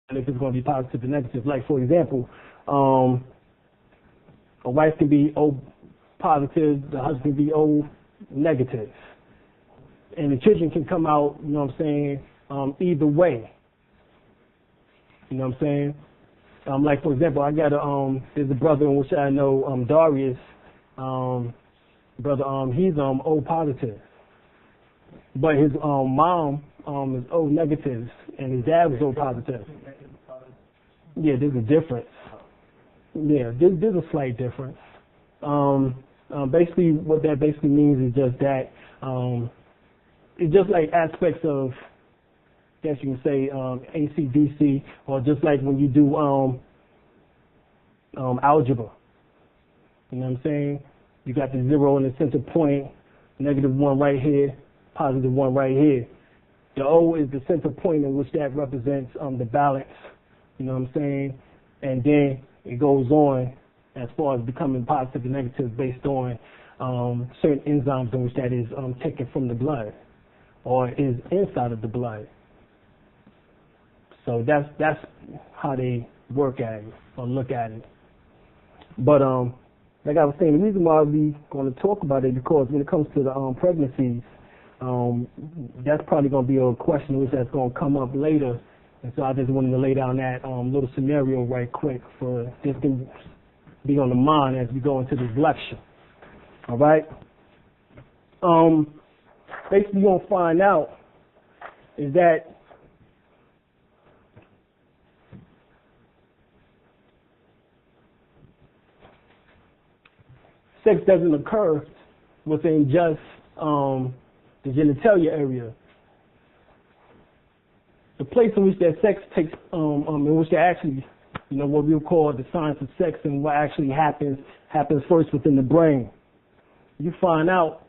if it's going to be positive or negative. Like, for example, a wife can be O positive, the husband can be O negative. And the children can come out, you know what I'm saying, either way. You know what I'm saying? Like, for example, I got there's a brother in which I know, Darius, brother, he's O positive. But his mom is O negative, and his dad was O positive. Yeah, there's a difference. Yeah, there's a slight difference. Basically, what that basically means is just that it's just like aspects of, I guess you can say, AC/DC, or just like when you do algebra. You know what I'm saying? You got the 0 in the center point, -1 right here, +1 right here. The O is the center point in which that represents the balance. You know what I'm saying? And then it goes on as far as becoming positive and negative based on certain enzymes in which that is taken from the blood or is inside of the blood. So that's how they work at it or look at it. But like I was saying, the reason why we're going to talk about it because when it comes to the pregnancies, that's probably going to be a question which that's going to come up later. And so I just wanted to lay down that little scenario right quick for this can be on the mind as we go into this lecture. All right? Basically, you're going to find out is that sex doesn't occur within just the genitalia area. The place in which that sex takes, in which that actually, you know, what we'll call the science of sex and what actually happens first within the brain. You find out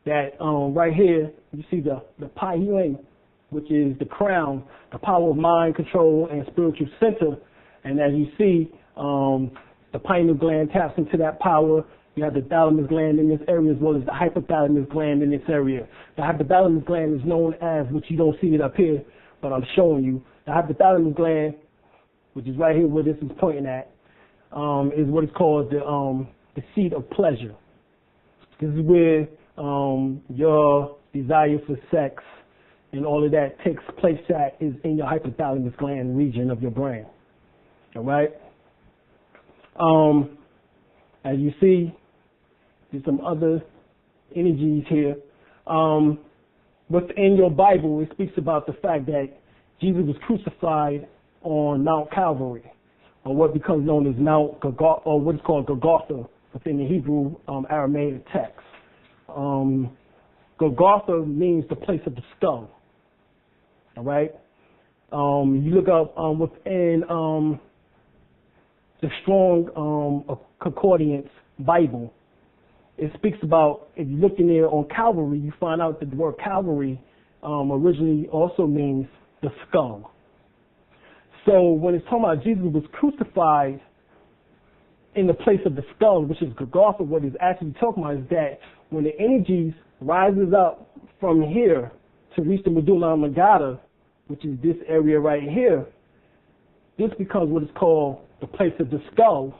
that right here, you see the pineal, which is the crown, the power of mind, control, and spiritual center. And as you see, the pineal gland taps into that power. You have the thalamus gland in this area as well as the hypothalamus gland in this area. The hypothalamus gland is known as, which you don't see it up here, but I'm showing you. The hypothalamus gland, which is right here where this is pointing at, is what is called the seat of pleasure. This is where your desire for sex and all of that takes place at is in your hypothalamus gland region of your brain. All right? As you see, there's some other energies here. Within your Bible, it speaks about the fact that Jesus was crucified on Mount Calvary, or what becomes known as Mount Golgotha, or what is called Golgotha within the Hebrew Aramaic text. Golgotha means the place of the skull. All right. You look up within the Strong Concordance Bible. It speaks about, if you look in there on Calvary, you find out that the word Calvary originally also means the skull. So when it's talking about Jesus was crucified in the place of the skull, which is Golgotha, what it's actually talking about is that when the energies rises up from here to reach the medulla oblongata, which is this area right here, this becomes what is called the place of the skull,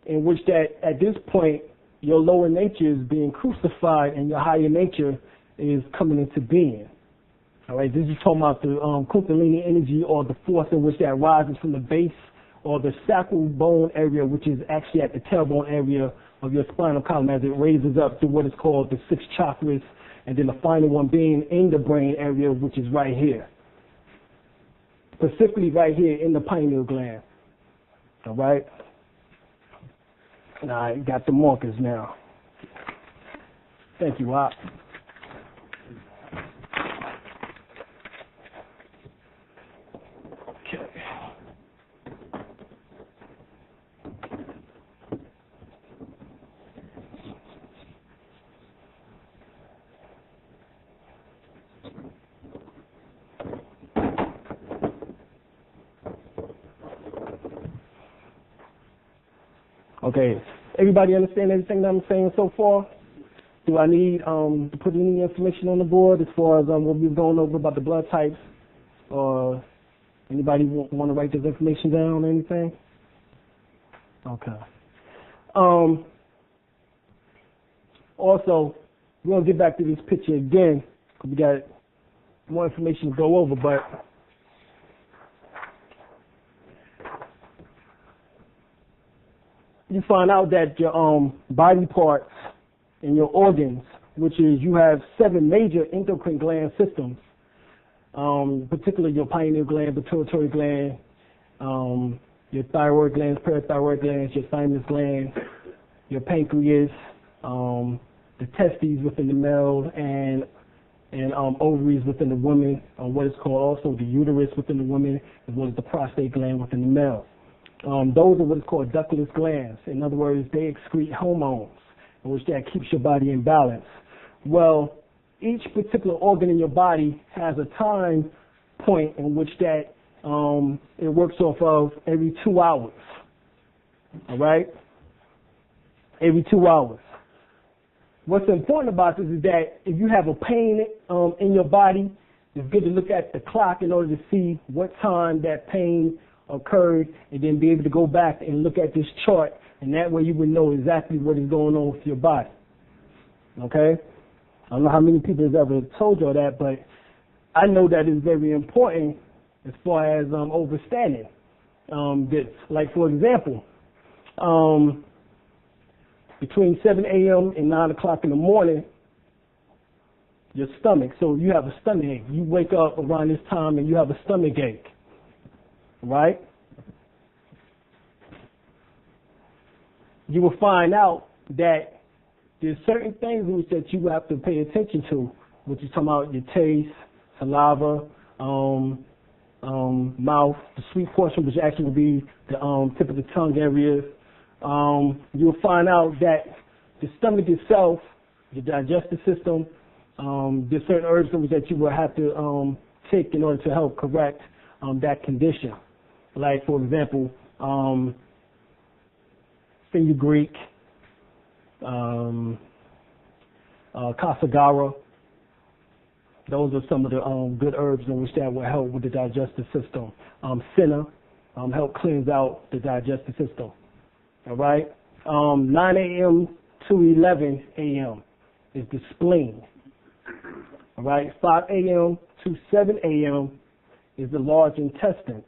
in which that at this point your lower nature is being crucified and your higher nature is coming into being. All right, this is talking about the Kundalini energy, or the force in which that rises from the base or the sacral bone area, which is actually at the tailbone area of your spinal column, as it raises up to what is called the 6 chakras, and then the final one being in the brain area, which is right here, specifically right here in the pineal gland. All right. Now I got the markers now. Thank you, Rob. Okay. Okay, everybody understand everything that I'm saying so far? Do I need to put any information on the board as far as what we've gone over about the blood types, or Anybody want to write this information down or anything? Okay. Also, we're going to get back to this picture again, because we got more information to go over, but you find out that your body parts and your organs, which is you have 7 major endocrine gland systems, particularly your pineal gland, pituitary gland, your thyroid glands, parathyroid glands, your thymus gland, your pancreas, the testes within the male, and ovaries within the woman, what is called also the uterus within the woman, as well as the prostate gland within the male. Those are what is called ductless glands. In other words, they excrete hormones, which that keeps your body in balance. Well, each particular organ in your body has a time point in which that it works off of every 2 hours. All right? Every 2 hours. What's important about this is that if you have a pain in your body, it's good to look at the clock in order to see what time that pain occurred, and then be able to go back and look at this chart, and that way you would know exactly what is going on with your body. Okay? I don't know how many people have ever told you that, but I know that it's very important as far as understanding this. Like, for example, between 7 a.m. and 9 o'clock in the morning, your stomach, so you have a stomach ache. You wake up around this time and you have a stomach ache, right? You will find out that there's certain things which that you have to pay attention to, which is talking about your taste, saliva, mouth, the sweet portion, which actually will be the tip of the tongue area. You'll find out that the stomach itself, the digestive system, there's certain herbs that you will have to take in order to help correct that condition. Like, for example, fenugreek, casagara. Those are some of the good herbs in which that will help with the digestive system. Senna help cleanse out the digestive system. All right. 9 a.m. to 11 a.m. is the spleen. All right. 5 a.m. to 7 a.m. is the large intestines.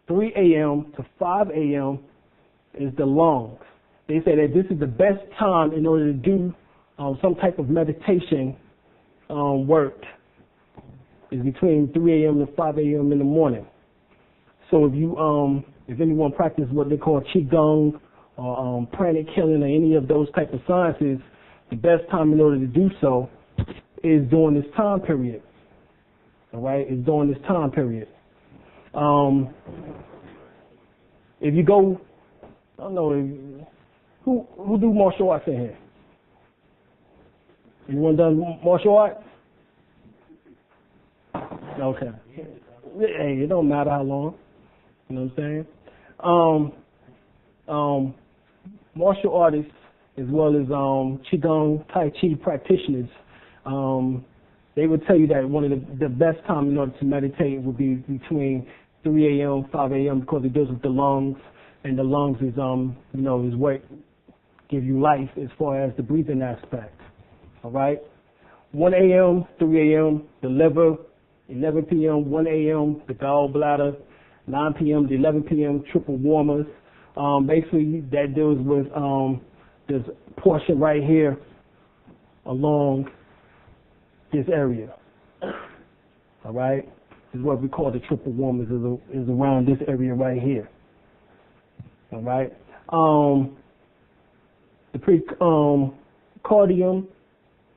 3 a.m. to 5 a.m. is the lungs. They say that this is the best time in order to do some type of meditation work. Is between 3 a.m. to 5 a.m. in the morning. So if anyone practices what they call qigong or pranic healing or any of those type of sciences, the best time in order to do so is during this time period. All right, is during this time period. If you go, I don't know, who do martial arts in here? Anyone done martial arts? Okay. Hey, it don't matter how long. You know what I'm saying? Martial artists, as well as qigong, tai chi practitioners, they would tell you that one of the best time in order to meditate would be between 3 a.m., 5 a.m. because it deals with the lungs, and the lungs is is what give you life as far as the breathing aspect. All right. 1 a.m., 3 a.m. the liver, 11 p.m., 1 a.m. the gallbladder, 9 p.m. to 11 p.m. triple warmers. Basically, that deals with this portion right here along this area. All right, this is what we call the triple warmers. Is around this area right here. All right. The precardium,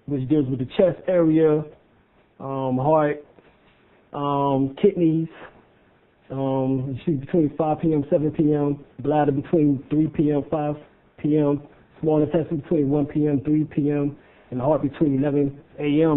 which deals with the chest area, heart, kidneys. You see between 5 p.m. 7 p.m. Bladder between 3 p.m. 5 p.m. Small intestine between 1 p.m. 3 p.m. and the heart between 11 a.m.